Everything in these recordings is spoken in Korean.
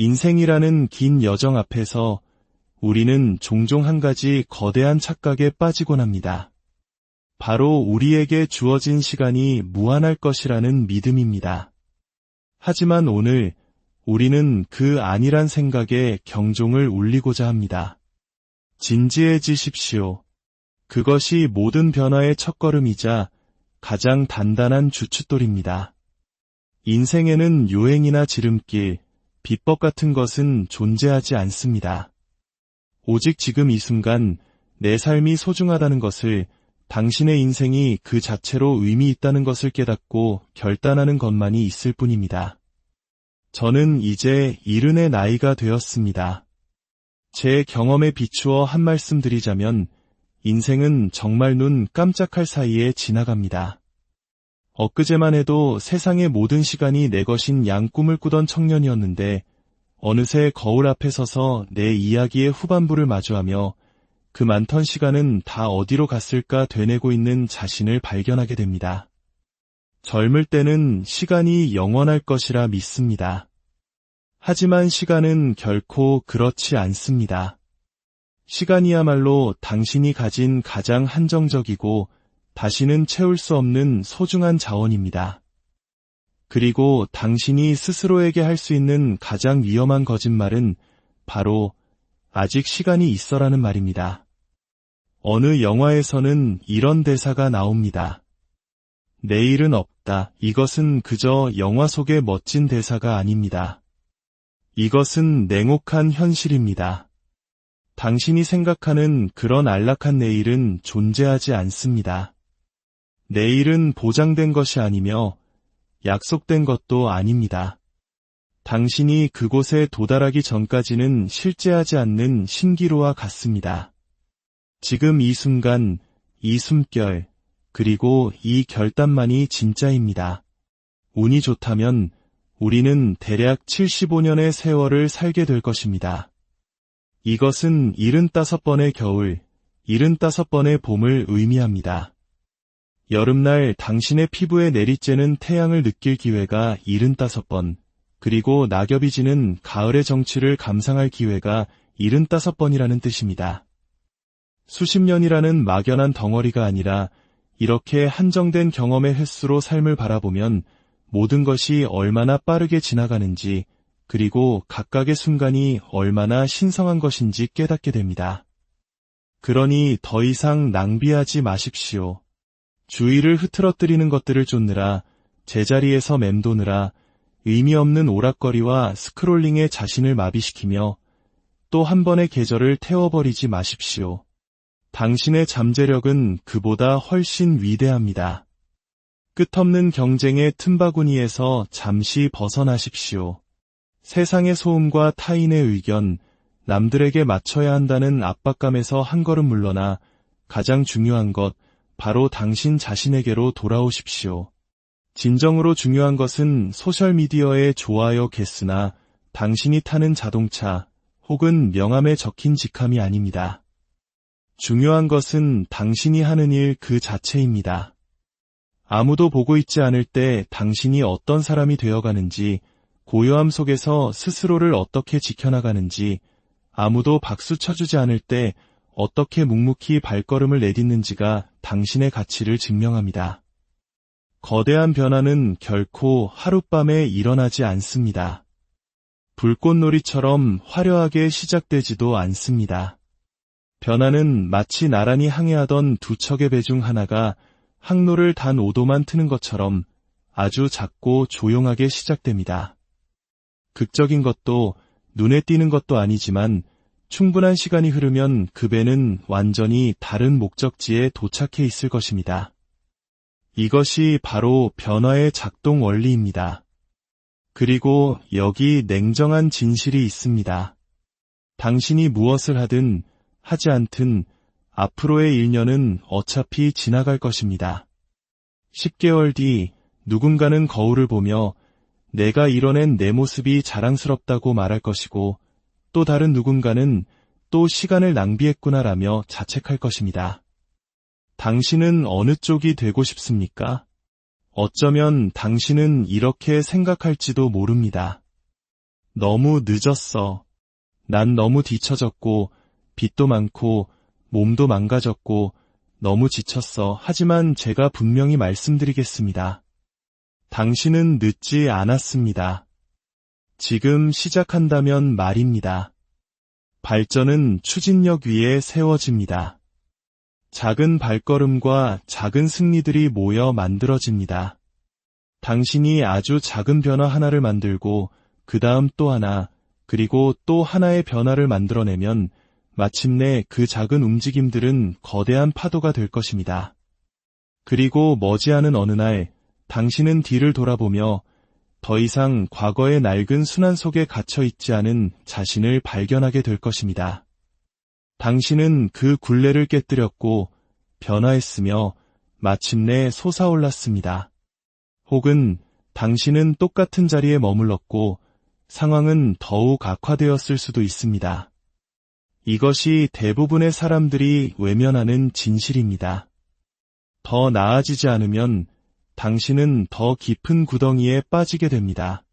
인생이라는 긴 여정 앞에서 우리는 종종 한 가지 거대한 착각에 빠지곤 합니다. 바로 우리에게 주어진 시간이 무한할 것이라는 믿음입니다. 하지만 오늘 우리는 그 아니란 생각에 경종을 울리고자 합니다. 진지해지십시오. 그것이 모든 변화의 첫걸음이자 가장 단단한 주춧돌입니다. 인생에는 요행이나 지름길, 비법 같은 것은 존재하지 않습니다. 오직 지금 이 순간 내 삶이 소중하다는 것을, 당신의 인생이 그 자체로 의미 있다는 것을 깨닫고 결단하는 것만이 있을 뿐입니다. 저는 이제 70의 나이가 되었습니다. 제 경험에 비추어 한 말씀 드리자면 인생은 정말 눈 깜짝할 사이에 지나갑니다. 엊그제만 해도 세상의 모든 시간이 내 것인 양꿈을 꾸던 청년이었는데 어느새 거울 앞에 서서 내 이야기의 후반부를 마주하며 그 많던 시간은 다 어디로 갔을까 되뇌고 있는 자신을 발견하게 됩니다. 젊을 때는 시간이 영원할 것이라 믿습니다. 하지만 시간은 결코 그렇지 않습니다. 시간이야말로 당신이 가진 가장 한정적이고 다시는 채울 수 없는 소중한 자원입니다. 그리고 당신이 스스로에게 할 수 있는 가장 위험한 거짓말은 바로 아직 시간이 있어라는 말입니다. 어느 영화에서는 이런 대사가 나옵니다. 내일은 없다. 이것은 그저 영화 속의 멋진 대사가 아닙니다. 이것은 냉혹한 현실입니다. 당신이 생각하는 그런 안락한 내일은 존재하지 않습니다. 내일은 보장된 것이 아니며 약속된 것도 아닙니다. 당신이 그곳에 도달하기 전까지는 실제하지 않는 신기루와 같습니다. 지금 이 순간, 이 숨결, 그리고 이 결단만이 진짜입니다. 운이 좋다면 우리는 대략 75년의 세월을 살게 될 것입니다. 이것은 75번의 겨울, 75번의 봄을 의미합니다. 여름날 당신의 피부에 내리쬐는 태양을 느낄 기회가 75번, 그리고 낙엽이 지는 가을의 정취를 감상할 기회가 75번이라는 뜻입니다. 수십 년이라는 막연한 덩어리가 아니라 이렇게 한정된 경험의 횟수로 삶을 바라보면 모든 것이 얼마나 빠르게 지나가는지, 그리고 각각의 순간이 얼마나 신성한 것인지 깨닫게 됩니다. 그러니 더 이상 낭비하지 마십시오. 주의를 흐트러뜨리는 것들을 쫓느라, 제자리에서 맴도느라, 의미 없는 오락거리와 스크롤링에 자신을 마비시키며 또 한 번의 계절을 태워버리지 마십시오. 당신의 잠재력은 그보다 훨씬 위대합니다. 끝없는 경쟁의 틈바구니에서 잠시 벗어나십시오. 세상의 소음과 타인의 의견, 남들에게 맞춰야 한다는 압박감에서 한 걸음 물러나 가장 중요한 것, 바로 당신 자신에게로 돌아오십시오. 진정으로 중요한 것은 소셜미디어의 좋아요 개수나 당신이 타는 자동차 혹은 명함에 적힌 직함이 아닙니다. 중요한 것은 당신이 하는 일 그 자체입니다. 아무도 보고 있지 않을 때 당신이 어떤 사람이 되어가는지, 고요함 속에서 스스로를 어떻게 지켜나가는지, 아무도 박수 쳐주지 않을 때 어떻게 묵묵히 발걸음을 내딛는지가 당신의 가치를 증명합니다. 거대한 변화는 결코 하룻밤에 일어나지 않습니다. 불꽃놀이처럼 화려하게 시작되지도 않습니다. 변화는 마치 나란히 항해하던 두 척의 배 중 하나가 항로를 단 5도만 트는 것처럼 아주 작고 조용하게 시작됩니다. 극적인 것도 눈에 띄는 것도 아니지만 충분한 시간이 흐르면 그 배는 완전히 다른 목적지에 도착해 있을 것입니다. 이것이 바로 변화의 작동 원리입니다. 그리고 여기 냉정한 진실이 있습니다. 당신이 무엇을 하든 하지 않든 앞으로의 1년은 어차피 지나갈 것입니다. 10개월 뒤 누군가는 거울을 보며 내가 이뤄낸 내 모습이 자랑스럽다고 말할 것이고, 또 다른 누군가는 또 시간을 낭비했구나라며 자책할 것입니다. 당신은 어느 쪽이 되고 싶습니까? 어쩌면 당신은 이렇게 생각할지도 모릅니다. 너무 늦었어. 난 너무 뒤처졌고, 빚도 많고, 몸도 망가졌고, 너무 지쳤어. 하지만 제가 분명히 말씀드리겠습니다. 당신은 늦지 않았습니다. 지금 시작한다면 말입니다. 발전은 추진력 위에 세워집니다. 작은 발걸음과 작은 승리들이 모여 만들어집니다. 당신이 아주 작은 변화 하나를 만들고 그 다음 또 하나, 그리고 또 하나의 변화를 만들어내면 마침내 그 작은 움직임들은 거대한 파도가 될 것입니다. 그리고 머지않은 어느 날 당신은 뒤를 돌아보며 더 이상 과거의 낡은 순환 속에 갇혀 있지 않은 자신을 발견하게 될 것입니다. 당신은 그 굴레를 깨뜨렸고 변화했으며 마침내 솟아올랐습니다. 혹은 당신은 똑같은 자리에 머물렀고 상황은 더욱 악화되었을 수도 있습니다. 이것이 대부분의 사람들이 외면하는 진실입니다. 더 나아지지 않으면 당신은 더 깊은 구덩이에 빠지게 됩니다.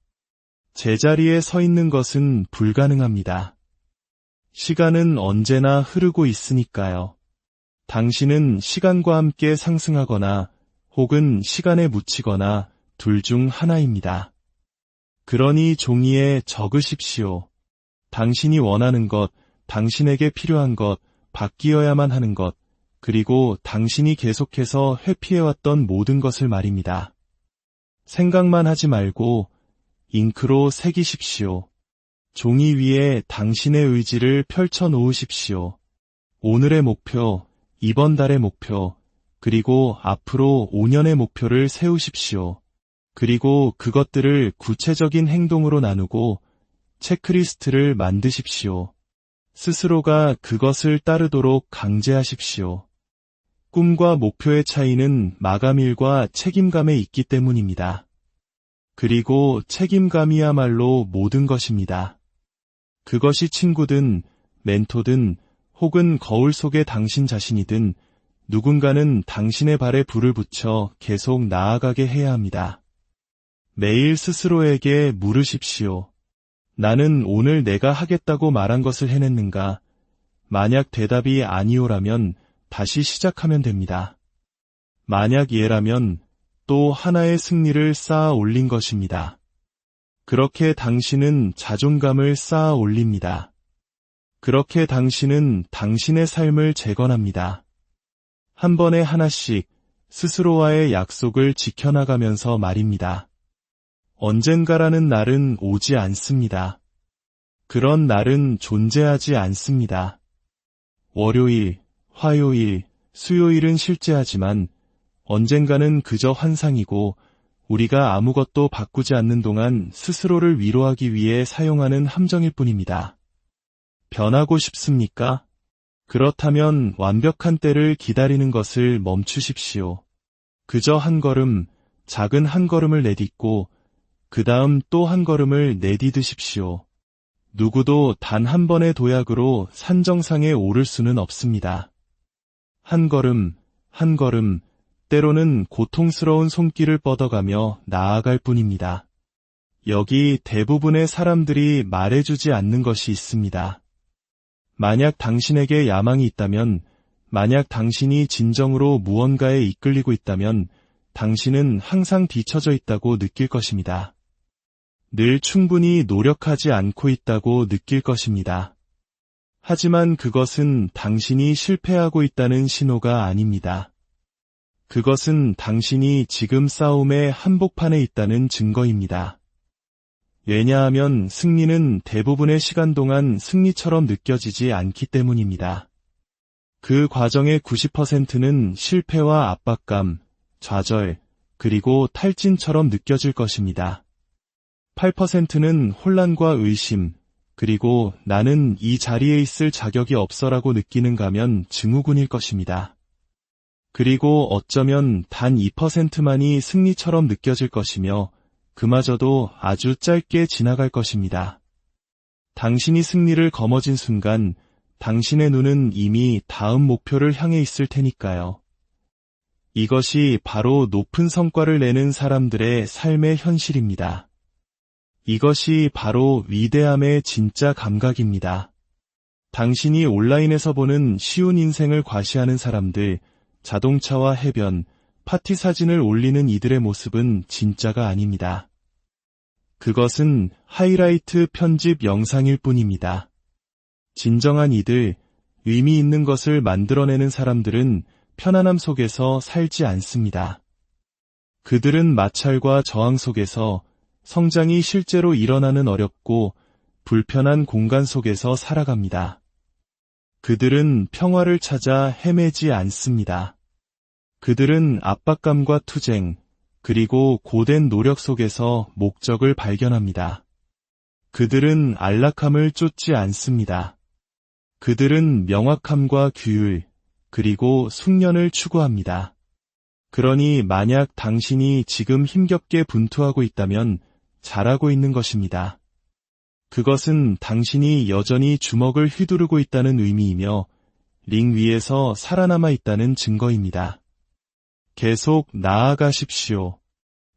제자리에 서 있는 것은 불가능합니다. 시간은 언제나 흐르고 있으니까요. 당신은 시간과 함께 상승하거나 혹은 시간에 묻히거나 둘 중 하나입니다. 그러니 종이에 적으십시오. 당신이 원하는 것, 당신에게 필요한 것, 바뀌어야만 하는 것, 그리고 당신이 계속해서 회피해왔던 모든 것을 말입니다. 생각만 하지 말고 잉크로 새기십시오. 종이 위에 당신의 의지를 펼쳐 놓으십시오. 오늘의 목표, 이번 달의 목표, 그리고 앞으로 5년의 목표를 세우십시오. 그리고 그것들을 구체적인 행동으로 나누고 체크리스트를 만드십시오. 스스로가 그것을 따르도록 강제하십시오. 꿈과 목표의 차이는 마감일과 책임감에 있기 때문입니다. 그리고 책임감이야말로 모든 것입니다. 그것이 친구든 멘토든 혹은 거울 속의 당신 자신이든 누군가는 당신의 발에 불을 붙여 계속 나아가게 해야 합니다. 매일 스스로에게 물으십시오. 나는 오늘 내가 하겠다고 말한 것을 해냈는가? 만약 대답이 아니오라면 다시 시작하면 됩니다. 만약 예라면 또 하나의 승리를 쌓아 올린 것입니다. 그렇게 당신은 자존감을 쌓아 올립니다. 그렇게 당신은 당신의 삶을 재건합니다. 한 번에 하나씩 스스로와의 약속을 지켜나가면서 말입니다. 언젠가라는 날은 오지 않습니다. 그런 날은 존재하지 않습니다. 월요일, 화요일, 수요일은 실제하지만 언젠가는 그저 환상이고 우리가 아무것도 바꾸지 않는 동안 스스로를 위로하기 위해 사용하는 함정일 뿐입니다. 변하고 싶습니까? 그렇다면 완벽한 때를 기다리는 것을 멈추십시오. 그저 한 걸음, 작은 한 걸음을 내딛고 그 다음 또 한 걸음을 내디드십시오. 누구도 단 한 번의 도약으로 산정상에 오를 수는 없습니다. 한 걸음, 한 걸음, 때로는 고통스러운 손길을 뻗어가며 나아갈 뿐입니다. 여기 대부분의 사람들이 말해주지 않는 것이 있습니다. 만약 당신에게 야망이 있다면, 만약 당신이 진정으로 무언가에 이끌리고 있다면 당신은 항상 뒤처져 있다고 느낄 것입니다. 늘 충분히 노력하지 않고 있다고 느낄 것입니다. 하지만 그것은 당신이 실패하고 있다는 신호가 아닙니다. 그것은 당신이 지금 싸움의 한복판에 있다는 증거입니다. 왜냐하면 승리는 대부분의 시간 동안 승리처럼 느껴지지 않기 때문입니다. 그 과정의 90%는 실패와 압박감, 좌절, 그리고 탈진처럼 느껴질 것입니다. 8%는 혼란과 의심, 그리고 나는 이 자리에 있을 자격이 없어라고 느끼는가면 증후군일 것입니다. 그리고 어쩌면 단 2%만이 승리처럼 느껴질 것이며 그마저도 아주 짧게 지나갈 것입니다. 당신이 승리를 거머쥔 순간 당신의 눈은 이미 다음 목표를 향해 있을 테니까요. 이것이 바로 높은 성과를 내는 사람들의 삶의 현실입니다. 이것이 바로 위대함의 진짜 감각입니다. 당신이 온라인에서 보는 쉬운 인생을 과시하는 사람들, 자동차와 해변, 파티 사진을 올리는 이들의 모습은 진짜가 아닙니다. 그것은 하이라이트 편집 영상일 뿐입니다. 진정한 이들, 의미 있는 것을 만들어내는 사람들은 편안함 속에서 살지 않습니다. 그들은 마찰과 저항 속에서 성장이 실제로 일어나는 어렵고 불편한 공간 속에서 살아갑니다. 그들은 평화를 찾아 헤매지 않습니다. 그들은 압박감과 투쟁, 그리고 고된 노력 속에서 목적을 발견합니다. 그들은 안락함을 쫓지 않습니다. 그들은 명확함과 규율, 그리고 숙련을 추구합니다. 그러니 만약 당신이 지금 힘겹게 분투하고 있다면 잘하고 있는 것입니다. 그것은 당신이 여전히 주먹을 휘두르고 있다는 의미이며 링 위에서 살아남아 있다는 증거입니다. 계속 나아가십시오.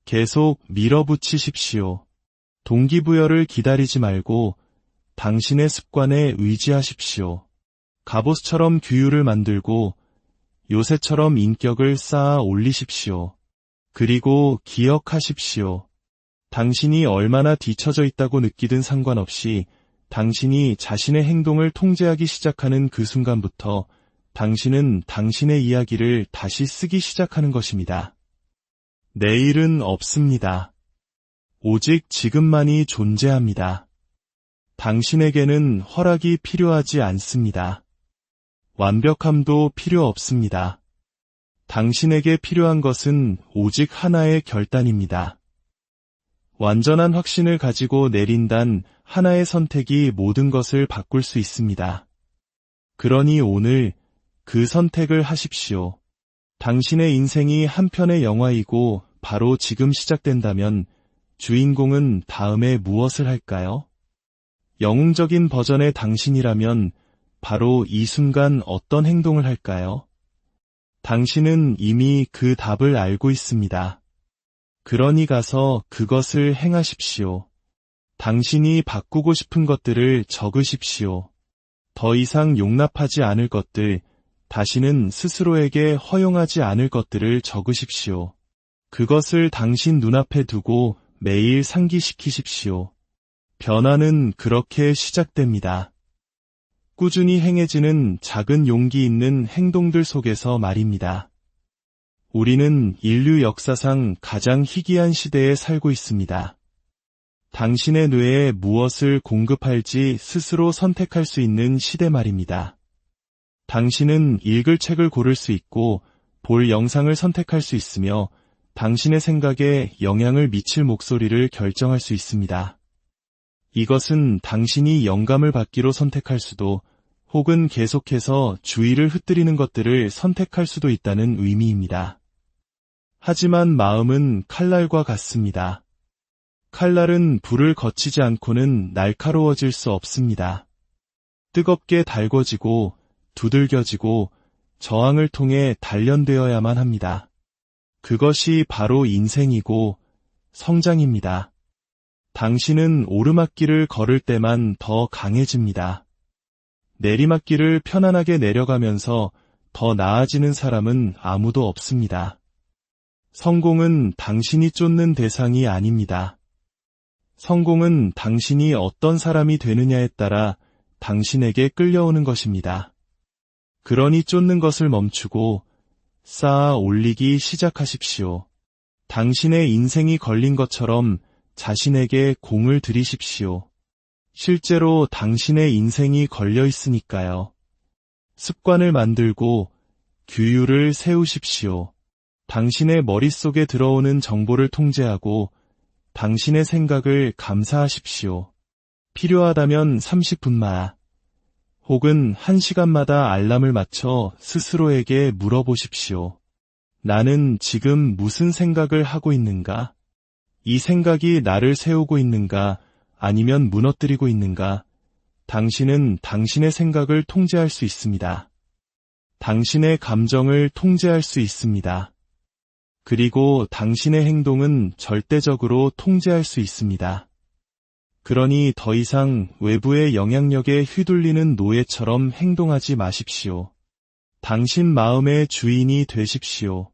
계속 밀어붙이십시오. 동기부여를 기다리지 말고 당신의 습관에 의지하십시오. 갑옷처럼 규율을 만들고 요새처럼 인격을 쌓아 올리십시오. 그리고 기억하십시오. 당신이 얼마나 뒤처져 있다고 느끼든 상관없이 당신이 자신의 행동을 통제하기 시작하는 그 순간부터 당신은 당신의 이야기를 다시 쓰기 시작하는 것입니다. 내일은 없습니다. 오직 지금만이 존재합니다. 당신에게는 허락이 필요하지 않습니다. 완벽함도 필요 없습니다. 당신에게 필요한 것은 오직 하나의 결단입니다. 완전한 확신을 가지고 내린 단 하나의 선택이 모든 것을 바꿀 수 있습니다. 그러니 오늘 그 선택을 하십시오. 당신의 인생이 한 편의 영화이고 바로 지금 시작된다면 주인공은 다음에 무엇을 할까요? 영웅적인 버전의 당신이라면 바로 이 순간 어떤 행동을 할까요? 당신은 이미 그 답을 알고 있습니다. 그러니 가서 그것을 행하십시오. 당신이 바꾸고 싶은 것들을 적으십시오. 더 이상 용납하지 않을 것들, 다시는 스스로에게 허용하지 않을 것들을 적으십시오. 그것을 당신 눈앞에 두고 매일 상기시키십시오. 변화는 그렇게 시작됩니다. 꾸준히 행해지는 작은 용기 있는 행동들 속에서 말입니다. 우리는 인류 역사상 가장 희귀한 시대에 살고 있습니다. 당신의 뇌에 무엇을 공급할지 스스로 선택할 수 있는 시대 말입니다. 당신은 읽을 책을 고를 수 있고 볼 영상을 선택할 수 있으며 당신의 생각에 영향을 미칠 목소리를 결정할 수 있습니다. 이것은 당신이 영감을 받기로 선택할 수도 혹은 계속해서 주의를 흩뜨리는 것들을 선택할 수도 있다는 의미입니다. 하지만 마음은 칼날과 같습니다. 칼날은 불을 거치지 않고는 날카로워질 수 없습니다. 뜨겁게 달궈지고 두들겨지고 저항을 통해 단련되어야만 합니다. 그것이 바로 인생이고 성장입니다. 당신은 오르막길을 걸을 때만 더 강해집니다. 내리막길을 편안하게 내려가면서 더 나아지는 사람은 아무도 없습니다. 성공은 당신이 쫓는 대상이 아닙니다. 성공은 당신이 어떤 사람이 되느냐에 따라 당신에게 끌려오는 것입니다. 그러니 쫓는 것을 멈추고 쌓아 올리기 시작하십시오. 당신의 인생이 걸린 것처럼 자신에게 공을 들이십시오. 실제로 당신의 인생이 걸려 있으니까요. 습관을 만들고 규율을 세우십시오. 당신의 머릿속에 들어오는 정보를 통제하고 당신의 생각을 감사하십시오. 필요하다면 30분마다 혹은 1시간마다 알람을 맞춰 스스로에게 물어보십시오. 나는 지금 무슨 생각을 하고 있는가? 이 생각이 나를 세우고 있는가? 아니면 무너뜨리고 있는가? 당신은 당신의 생각을 통제할 수 있습니다. 당신의 감정을 통제할 수 있습니다. 그리고 당신의 행동은 절대적으로 통제할 수 있습니다. 그러니 더 이상 외부의 영향력에 휘둘리는 노예처럼 행동하지 마십시오. 당신 마음의 주인이 되십시오.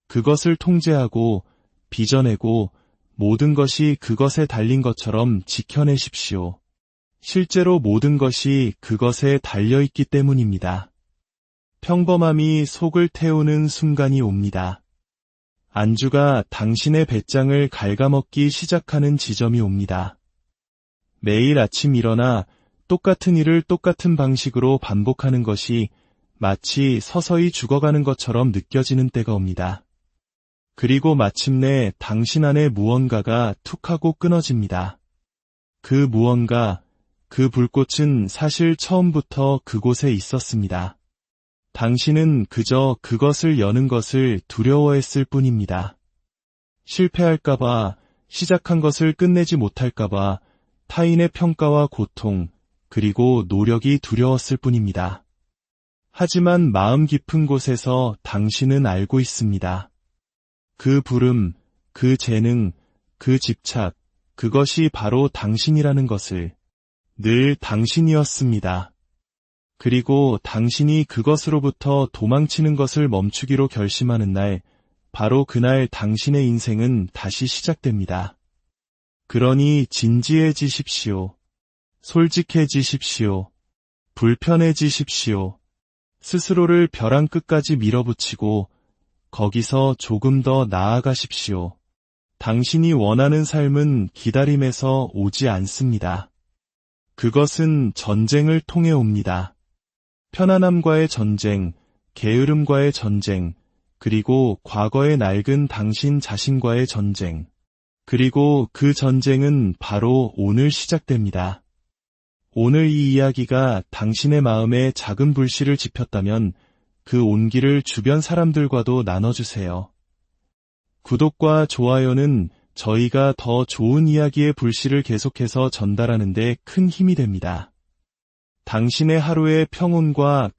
그것을 통제하고 빚어내고 모든 것이 그것에 달린 것처럼 지켜내십시오. 실제로 모든 것이 그것에 달려있기 때문입니다. 평범함이 속을 태우는 순간이 옵니다. 안주가 당신의 배짱을 갉아먹기 시작하는 지점이 옵니다. 매일 아침 일어나 똑같은 일을 똑같은 방식으로 반복하는 것이 마치 서서히 죽어가는 것처럼 느껴지는 때가 옵니다. 그리고 마침내 당신 안에 무언가가 툭 하고 끊어집니다. 그 무언가, 그 불꽃은 사실 처음부터 그곳에 있었습니다. 당신은 그저 그것을 여는 것을 두려워했을 뿐입니다. 실패할까봐, 시작한 것을 끝내지 못할까봐, 타인의 평가와 고통, 그리고 노력이 두려웠을 뿐입니다. 하지만 마음 깊은 곳에서 당신은 알고 있습니다. 그 부름, 그 재능, 그 집착, 그것이 바로 당신이라는 것을, 늘 당신이었습니다. 그리고 당신이 그것으로부터 도망치는 것을 멈추기로 결심하는 날, 바로 그날 당신의 인생은 다시 시작됩니다. 그러니 진지해지십시오. 솔직해지십시오. 불편해지십시오. 스스로를 벼랑 끝까지 밀어붙이고 거기서 조금 더 나아가십시오. 당신이 원하는 삶은 기다림에서 오지 않습니다. 그것은 전쟁을 통해 옵니다. 편안함과의 전쟁, 게으름과의 전쟁, 그리고 과거의 낡은 당신 자신과의 전쟁. 그리고 그 전쟁은 바로 오늘 시작됩니다. 오늘 이 이야기가 당신의 마음에 작은 불씨를 지폈다면 그 온기를 주변 사람들과도 나눠주세요. 구독과 좋아요는 저희가 더 좋은 이야기의 불씨를 계속해서 전달하는 데 큰 힘이 됩니다. 당신의 하루의 평온과